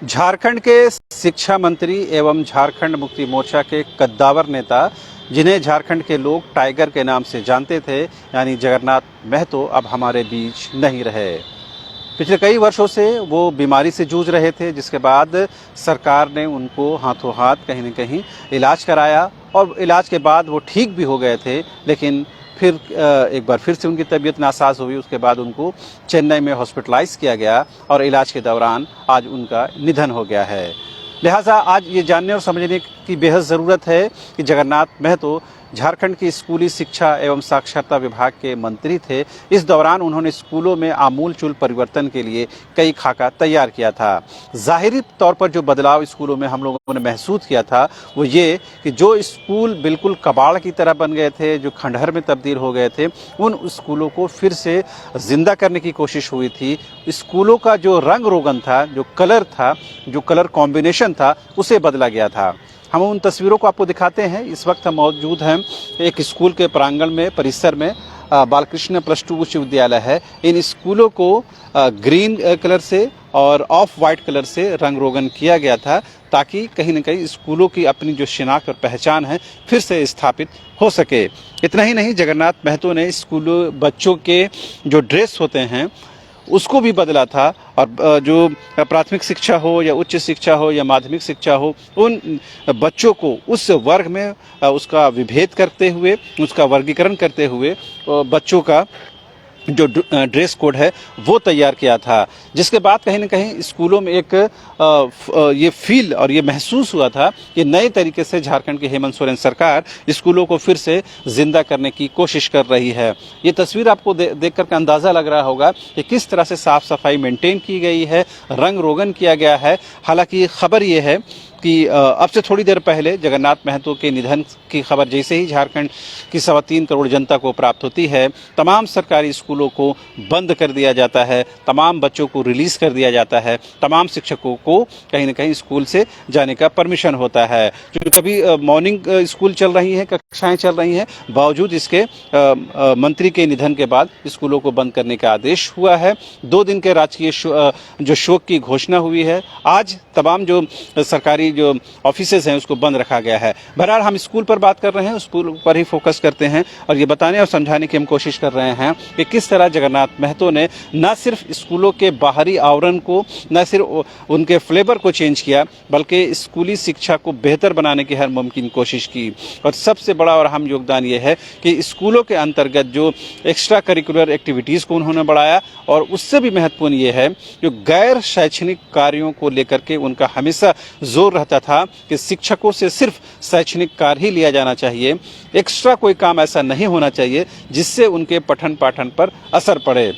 झारखंड के शिक्षा मंत्री एवं झारखंड मुक्ति मोर्चा के कद्दावर नेता, जिन्हें झारखंड के लोग टाइगर के नाम से जानते थे, यानी जगन्नाथ महतो अब हमारे बीच नहीं रहे। पिछले कई वर्षों से वो बीमारी से जूझ रहे थे, जिसके बाद सरकार ने उनको हाथों हाथ कहीं न कहीं इलाज कराया और इलाज के बाद वो ठीक भी हो गए थे। लेकिन फिर एक बार फिर से उनकी तबीयत नासाज हुई। उसके बाद उनको चेन्नई में हॉस्पिटलाइज किया गया और इलाज के दौरान आज उनका निधन हो गया है। लिहाजा आज ये जानने और समझने की बेहद ज़रूरत है कि जगन्नाथ महतो झारखंड की स्कूली शिक्षा एवं साक्षरता विभाग के मंत्री थे। इस दौरान उन्होंने स्कूलों में आमूलचूल परिवर्तन के लिए कई खाका तैयार किया था। ज़ाहिरी तौर पर जो बदलाव स्कूलों में हम लोगों ने महसूस किया था वो ये कि जो स्कूल बिल्कुल कबाड़ की तरह बन गए थे, जो खंडहर में तब्दील हो गए थे, उन स्कूलों को फिर से जिंदा करने की कोशिश हुई थी। स्कूलों का जो रंग रोगन था, जो कलर था, जो कलर कॉम्बिनेशन था, उसे बदला गया था। हम उन तस्वीरों को आपको दिखाते हैं। इस वक्त हम मौजूद हैं एक स्कूल के प्रांगण में, परिसर में। बालकृष्ण प्लस 2 उच्च विद्यालय है। इन स्कूलों को ग्रीन कलर से और ऑफ वाइट कलर से रंग रोगन किया गया था, ताकि कहीं न कहीं स्कूलों की अपनी जो शिनाख्त और पहचान है फिर से स्थापित हो सके। इतना ही नहीं, जगन्नाथ महतो ने स्कूलों बच्चों के जो ड्रेस होते हैं उसको भी बदला था। और जो प्राथमिक शिक्षा हो या उच्च शिक्षा हो या माध्यमिक शिक्षा हो, उन बच्चों को उस वर्ग में उसका विभेद करते हुए, उसका वर्गीकरण करते हुए बच्चों का जो ड्रेस कोड है वो तैयार किया था। जिसके बाद कहीं न कहीं स्कूलों में एक ये फील और ये महसूस हुआ था कि नए तरीके से झारखंड की हेमंत सोरेन सरकार स्कूलों को फिर से जिंदा करने की कोशिश कर रही है। ये तस्वीर आपको देख कर अंदाज़ा लग रहा होगा कि किस तरह से साफ सफाई मेंटेन की गई है, रंग रोगन किया गया है। हालांकि खबर ये है कि अब से थोड़ी देर पहले जगन्नाथ महतो के निधन की खबर जैसे ही झारखंड की 3.25 करोड़ जनता को प्राप्त होती है, तमाम सरकारी स्कूलों को बंद कर दिया जाता है, तमाम बच्चों को रिलीज़ कर दिया जाता है, तमाम शिक्षकों को कहीं न कहीं स्कूल से जाने का परमिशन होता है। क्योंकि कभी मॉर्निंग स्कूल चल रही हैं, कक्षाएं चल रही हैं, बावजूद इसके मंत्री के निधन के बाद स्कूलों को बंद करने का आदेश हुआ है। 2 दिन के राजकीय जो शोक की घोषणा हुई है। आज तमाम जो सरकारी जो ऑफिसेज हैं उसको बंद रखा गया है। बहरहाल हम स्कूल पर बात कर रहे हैं, स्कूल पर ही फोकस करते हैं और ये बताने और समझाने की हम कोशिश कर रहे हैं कि किस तरह जगन्नाथ महतो ने न सिर्फ स्कूलों के बाहरी आवरण को, न सिर्फ उनके फ्लेवर को चेंज किया, बल्कि स्कूली शिक्षा को बेहतर बनाने की हर मुमकिन कोशिश की। और सबसे बड़ा और अहम योगदान ये है कि स्कूलों के अंतर्गत जो एक्स्ट्रा करिकुलर एक्टिविटीज़ को उन्होंने बढ़ाया, और उससे भी महत्वपूर्ण ये है जो गैर शैक्षणिक कार्यों को लेकर के उनका हमेशा जोर रहता था कि शिक्षकों से सिर्फ शैक्षणिक कार्य ही लिया जाना चाहिए, एक्स्ट्रा कोई काम ऐसा नहीं होना चाहिए जिससे उनके पठन पाठन पर असर पड़े।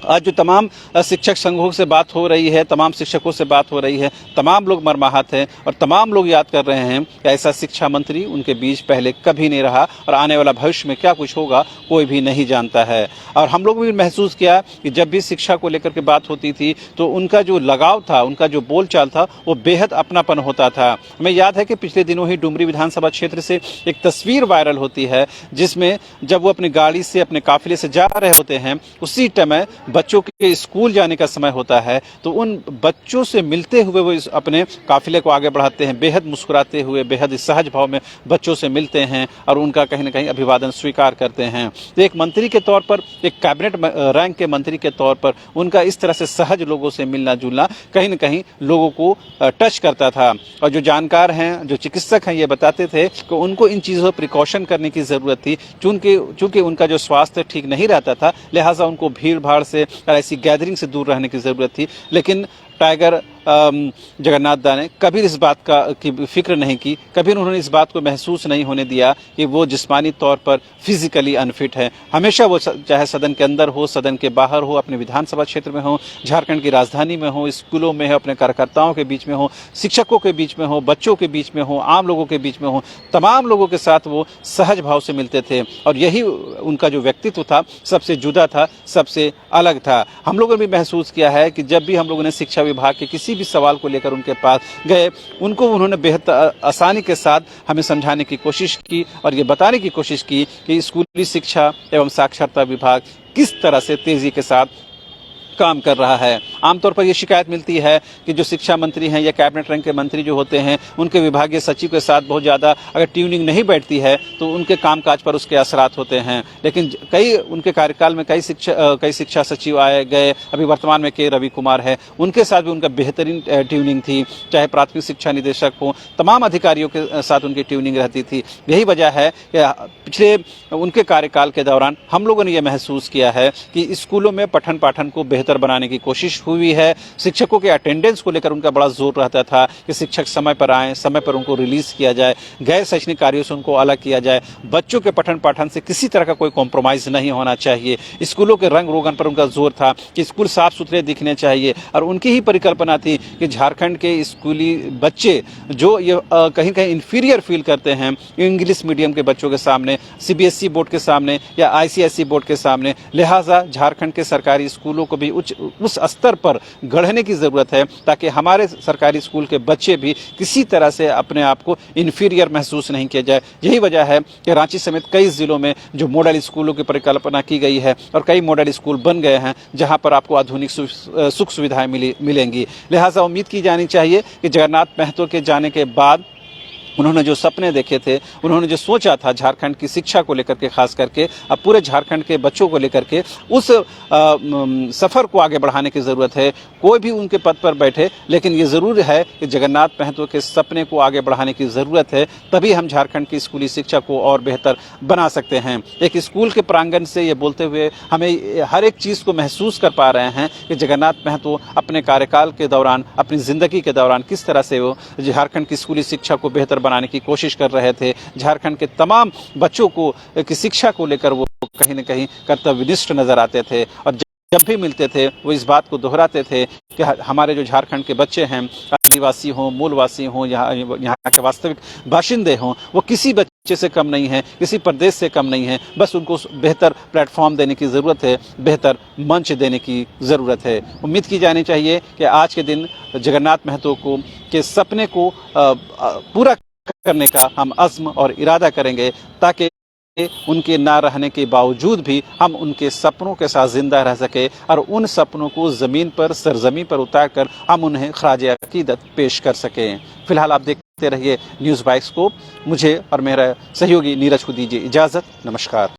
आज जो तमाम शिक्षक संघों से बात हो रही है, तमाम शिक्षकों से बात हो रही है, तमाम लोग मर्माहत हैं और तमाम लोग याद कर रहे हैं कि ऐसा शिक्षा मंत्री उनके बीच पहले कभी नहीं रहा, और आने वाला भविष्य में क्या कुछ होगा कोई भी नहीं जानता है। और हम लोग भी महसूस किया कि जब भी शिक्षा को लेकर के बात होती थी तो उनका जो लगाव था, उनका जो बोलचाल था, वो बेहद अपनापन होता था। हमें याद है कि पिछले दिनों ही डुमरी विधानसभा क्षेत्र से एक तस्वीर वायरल होती है, जिसमें जब वो अपनी गाड़ी से, अपने काफिले से जा रहे होते हैं, उसी समय बच्चों के स्कूल जाने का समय होता है, तो उन बच्चों से मिलते हुए वो अपने काफिले को आगे बढ़ाते हैं, बेहद मुस्कुराते हुए, बेहद सहज भाव में बच्चों से मिलते हैं और उनका कहीं न कहीं अभिवादन स्वीकार करते हैं। तो एक मंत्री के तौर पर, एक कैबिनेट रैंक के मंत्री के तौर पर उनका इस तरह से सहज लोगों से मिलना जुलना कहीं न कहीं लोगों को टच करता था। और जो जानकार हैं, जो चिकित्सक हैं, ये बताते थे कि उनको इन चीज़ों पर प्रिकॉशन करने की ज़रूरत थी। चूँकि उनका जो स्वास्थ्य ठीक नहीं रहता था, लिहाजा उनको भीड़ भाड़ से और ऐसी गैदरिंग से दूर रहने की ज़रूरत थी। लेकिन टाइगर जगन्नाथ दा ने कभी इस बात की फिक्र नहीं की, कभी उन्होंने इस बात को महसूस नहीं होने दिया कि वो जिस्मानी तौर पर फिजिकली अनफिट है। हमेशा वो चाहे सदन के अंदर हो, सदन के बाहर हो, अपने विधानसभा क्षेत्र में हो, झारखंड की राजधानी में हो, स्कूलों में हो, अपने कार्यकर्ताओं के बीच में हो, शिक्षकों के बीच में हो, बच्चों के बीच में हो, आम लोगों के बीच में हो, तमाम लोगों के साथ वो सहज भाव से मिलते थे। और यही उनका जो व्यक्तित्व था, सबसे जुदा था, सबसे अलग था। हम लोगों ने भी महसूस किया है कि जब भी हम लोगों ने शिक्षा विभाग के किसी भी सवाल को लेकर उनके पास गए, उनको उन्होंने बेहद आसानी के साथ हमें समझाने की कोशिश की और ये बताने की कोशिश की कि स्कूली शिक्षा एवं साक्षरता विभाग किस तरह से तेजी के साथ काम कर रहा है। आमतौर पर ये शिकायत मिलती है कि जो शिक्षा मंत्री हैं या कैबिनेट रैंक के मंत्री जो होते हैं, उनके विभागीय सचिव के साथ बहुत ज़्यादा अगर ट्यूनिंग नहीं बैठती है तो उनके कामकाज पर उसके असरात होते हैं। लेकिन कई उनके कार्यकाल में कई शिक्षा सचिव आए गए, अभी वर्तमान में के रवि कुमार है, उनके साथ भी उनका बेहतरीन ट्यूनिंग थी। चाहे प्राथमिक शिक्षा निदेशक हो, तमाम अधिकारियों के साथ उनकी ट्यूनिंग रहती थी। यही वजह है कि पिछले उनके कार्यकाल के दौरान हम लोगों ने यह महसूस किया है कि स्कूलों में पठन पाठन को बेहतर बनाने की कोशिश हुई है। शिक्षकों के अटेंडेंस को लेकर उनका बड़ा जोर रहता था कि शिक्षक समय पर आएँ, समय पर उनको रिलीज किया जाए, गैर शैक्षणिक कार्यों से उनको अलग किया जाए, बच्चों के पठन पाठन से किसी तरह का कोई कॉम्प्रोमाइज़ नहीं होना चाहिए। स्कूलों के रंग रोगन पर उनका जोर था कि स्कूल साफ सुथरे दिखने चाहिए और उनकी ही परिकल्पना थी कि झारखंड के स्कूली बच्चे जो ये कहीं कहीं इन्फीरियर फील करते हैं इंग्लिश मीडियम के बच्चों के सामने, सीबीएसई बोर्ड के सामने या आईसीएसई बोर्ड के सामने, लिहाजा झारखंड के सरकारी स्कूलों को भी उस स्तर पर गढ़ने की ज़रूरत है ताकि हमारे सरकारी स्कूल के बच्चे भी किसी तरह से अपने आप को इन्फीरियर महसूस नहीं किया जाए। यही वजह है कि रांची समेत कई ज़िलों में जो मॉडल स्कूलों की परिकल्पना की गई है और कई मॉडल स्कूल बन गए हैं जहां पर आपको आधुनिक सुख सुविधाएं मिलेंगी। लिहाजा उम्मीद की जानी चाहिए कि जगन्नाथ महतो के जाने के बाद उन्होंने जो सपने देखे थे, उन्होंने जो सोचा था झारखंड की शिक्षा को लेकर के, खास करके अब पूरे झारखंड के बच्चों को लेकर के, उस सफ़र को आगे बढ़ाने की ज़रूरत है। कोई भी उनके पद पर बैठे, लेकिन ये ज़रूर है कि जगन्नाथ महतो के सपने को आगे बढ़ाने की ज़रूरत है, तभी हम झारखंड की स्कूली शिक्षा को और बेहतर बना सकते हैं। एक स्कूल के प्रांगण से ये बोलते हुए हमें हर एक चीज़ को महसूस कर पा रहे हैं कि जगन्नाथ महतो अपने कार्यकाल के दौरान, अपनी ज़िंदगी के दौरान किस तरह से वो झारखंड की स्कूली शिक्षा को बेहतर बनाने की कोशिश कर रहे थे। झारखंड के तमाम बच्चों को की शिक्षा को लेकर वो कहीं न कहीं कर्तव्यनिष्ठ नजर आते थे और जब भी मिलते थे वो इस बात को दोहराते थे कि हमारे जो झारखंड के बच्चे हैं, आदिवासी हों, मूलवासी हों, यहाँ के वास्तविक बाशिंदे हों, वो किसी बच्चे से कम नहीं है, किसी प्रदेश से कम नहीं है। बस उनको बेहतर प्लेटफॉर्म देने की ज़रूरत है, बेहतर मंच देने की ज़रूरत है। उम्मीद की जानी चाहिए कि आज के दिन जगन्नाथ महतो के सपने को पूरा करने का हम अज़्म और इरादा करेंगे ताकि उनके ना रहने के बावजूद भी हम उनके सपनों के साथ जिंदा रह सके और उन सपनों को ज़मीन पर, सरजमी पर उतार कर हम उन्हें ख़राज अक़ीदत पेश कर सकें। फिलहाल आप देखते रहिए न्यूज़ बाइट्स को। मुझे और मेरा सहयोगी नीरज को दीजिए इजाज़त। नमस्कार।